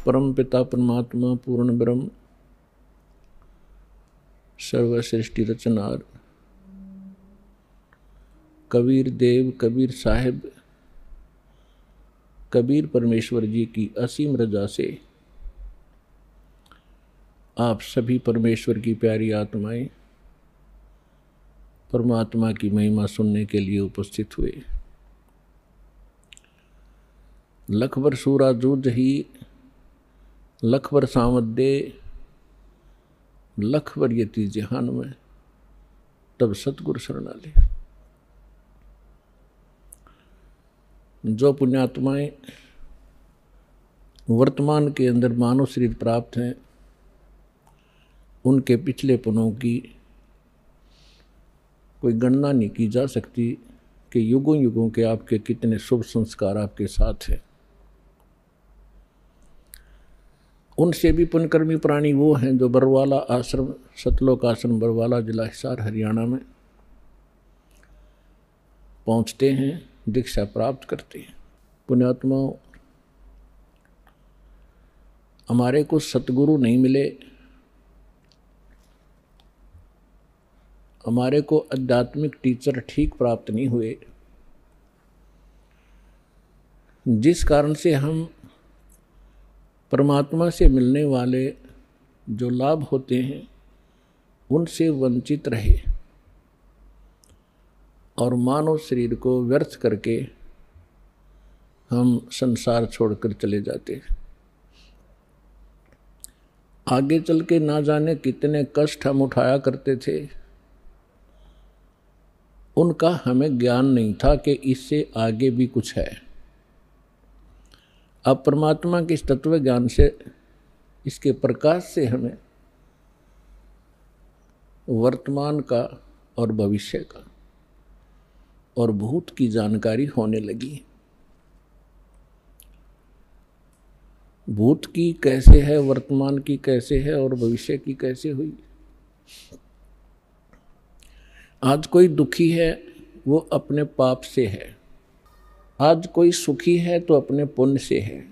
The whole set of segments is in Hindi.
परम पिता परमात्मा पूर्ण ब्रह्म सर्व सृष्टि रचनार कबीर देव कबीर साहिब कबीर परमेश्वर जी की असीम रजा से आप सभी परमेश्वर की प्यारी आत्माएं परमात्मा की महिमा सुनने के लिए उपस्थित हुए। लखबर सूरा जूझ ही लखबर सामदे लखबर यति जहान में तब सतगुरु शरणाले। जो पुण्यात्माएं वर्तमान के अंदर मानव शरीर प्राप्त हैं, उनके पिछले पनों की कोई गणना नहीं की जा सकती कि युगों युगों के आपके कितने शुभ संस्कार आपके साथ हैं। उनसे भी पुण्यकर्मी प्राणी वो हैं जो बरवाला आश्रम सतलोक आश्रम बरवाला जिला हिसार हरियाणा में पहुंचते हैं, दीक्षा प्राप्त करते हैं। पुण्यात्माओं, हमारे को सतगुरु नहीं मिले, हमारे को आध्यात्मिक टीचर ठीक प्राप्त नहीं हुए, जिस कारण से हम परमात्मा से मिलने वाले जो लाभ होते हैं उनसे वंचित रहे और मानव शरीर को व्यर्थ करके हम संसार छोड़कर चले जाते हैं। आगे चल के ना जाने कितने कष्ट हम उठाया करते थे, उनका हमें ज्ञान नहीं था कि इससे आगे भी कुछ है। अब परमात्मा के इस तत्व ज्ञान से, इसके प्रकाश से हमें वर्तमान का और भविष्य का और भूत की जानकारी होने लगी। भूत की कैसे है, वर्तमान की कैसे है और भविष्य की कैसे हुई। आज कोई दुखी है वो अपने पाप से है, आज कोई सुखी है तो अपने पुण्य से है।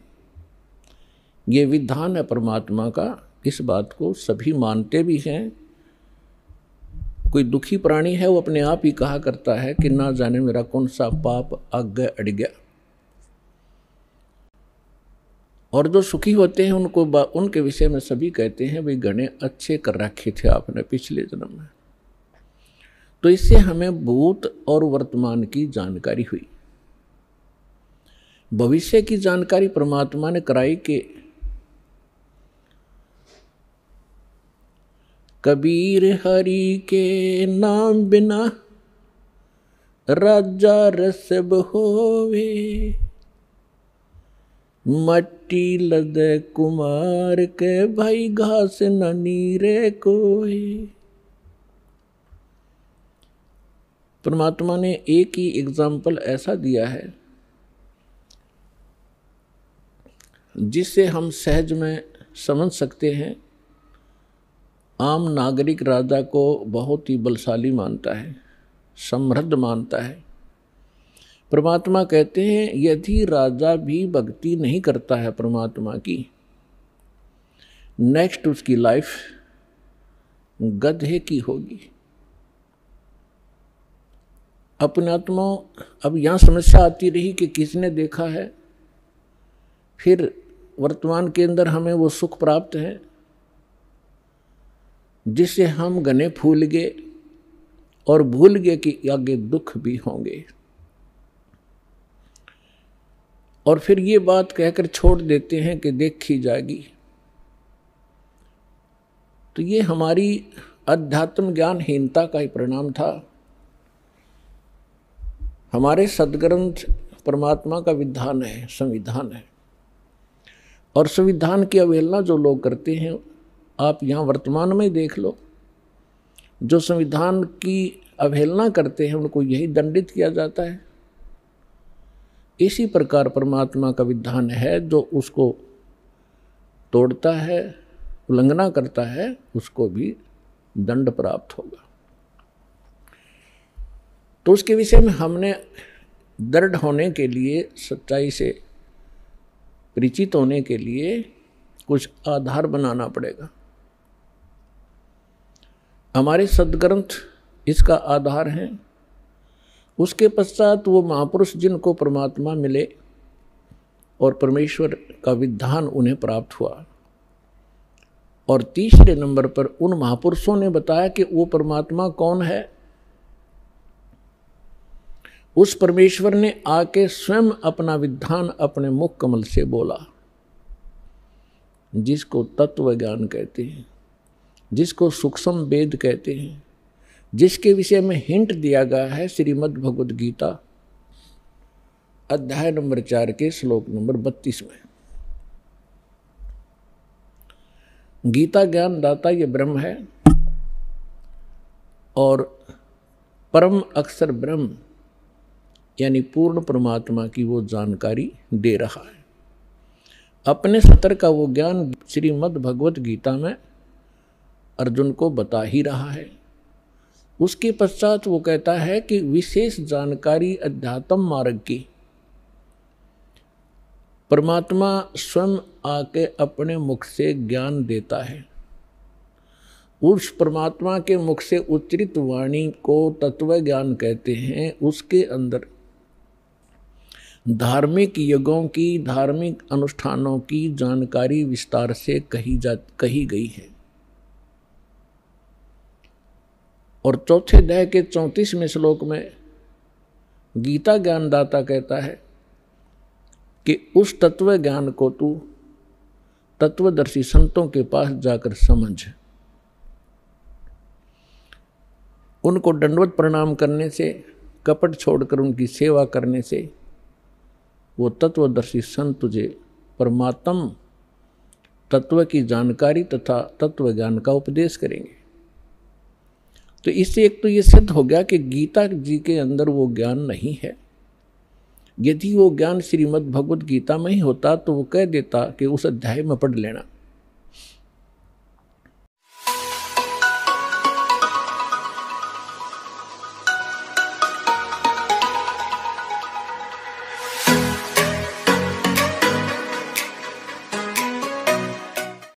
ये विधान है परमात्मा का, इस बात को सभी मानते भी हैं। कोई दुखी प्राणी है वो अपने आप ही कहा करता है कि ना जाने मेरा कौन सा पाप आगे अड़ गया। और जो सुखी होते हैं उनको उनके विषय में सभी कहते हैं भाई घने अच्छे कर रखे थे आपने पिछले जन्म में। तो इससे हमें भूत और वर्तमान की जानकारी हुई। भविष्य की जानकारी परमात्मा ने कराई कि कबीर हरि के नाम बिना राजा रसब होवे, मट्टी लद कुमार के भाई घास न नीरे कोई। परमात्मा ने एक ही एग्जाम्पल ऐसा दिया है जिससे हम सहज में समझ सकते हैं। आम नागरिक राजा को बहुत ही बलशाली मानता है, समृद्ध मानता है। परमात्मा कहते हैं यदि राजा भी भक्ति नहीं करता है परमात्मा की, नेक्स्ट उसकी लाइफ गधे की होगी। अपने आत्मा, अब यहाँ समस्या आती रही कि किसने देखा है, फिर वर्तमान के अंदर हमें वो सुख प्राप्त है जिससे हम घने फूल गए और भूल गए कि आगे दुख भी होंगे, और फिर ये बात कहकर छोड़ देते हैं कि देखी जाएगी। तो ये हमारी अध्यात्म ज्ञानहीनता का ही परिणाम था। हमारे सदग्रंथ परमात्मा का विधान है, संविधान है, और संविधान की अवहेलना जो लोग करते हैं, आप यहाँ वर्तमान में देख लो, जो संविधान की अवहेलना करते हैं उनको यही दंडित किया जाता है। इसी प्रकार परमात्मा का विधान है, जो उसको तोड़ता है, उल्लंघना करता है, उसको भी दंड प्राप्त होगा। तो उसके विषय में हमने दृढ़ होने के लिए, सच्चाई से परिचित होने के लिए कुछ आधार बनाना पड़ेगा। हमारे सद्ग्रंथ इसका आधार हैं। उसके पश्चात वो महापुरुष जिनको परमात्मा मिले और परमेश्वर का विधान उन्हें प्राप्त हुआ, और तीसरे नंबर पर उन महापुरुषों ने बताया कि वो परमात्मा कौन है। उस परमेश्वर ने आके स्वयं अपना विधान अपने मुख कमल से बोला, जिसको तत्व ज्ञान कहते हैं, जिसको सूक्ष्म वेद कहते हैं, जिसके विषय में हिंट दिया गया है श्रीमद् भगवद गीता अध्याय नंबर 4 के श्लोक नंबर 32 में। गीता ज्ञान दाता ये ब्रह्म है और परम अक्षर ब्रह्म यानी पूर्ण परमात्मा की वो जानकारी दे रहा है। अपने स्तर का वो ज्ञान श्रीमद् भगवत गीता में अर्जुन को बता ही रहा है। उसके पश्चात वो कहता है कि विशेष जानकारी अध्यात्म मार्ग की परमात्मा स्वयं आके अपने मुख से ज्ञान देता है। उस परमात्मा के मुख से उच्चरित वाणी को तत्व ज्ञान कहते हैं। उसके अंदर धार्मिक यज्ञों की, धार्मिक अनुष्ठानों की जानकारी विस्तार से कही गई है। और चौथे अध्याय के 34वें श्लोक में गीता ज्ञानदाता कहता है कि उस तत्व ज्ञान को तू तत्वदर्शी संतों के पास जाकर समझ। उनको दंडवत प्रणाम करने से, कपट छोड़कर उनकी सेवा करने से वो तत्वदर्शी संत तुझे परमात्म तत्व की जानकारी तथा तत्व ज्ञान का उपदेश करेंगे। तो इससे एक तो ये सिद्ध हो गया कि गीता जी के अंदर वो ज्ञान नहीं है। यदि वो ज्ञान श्रीमद् भगवद गीता में ही होता तो वो कह देता कि उस अध्याय में पढ़ लेना।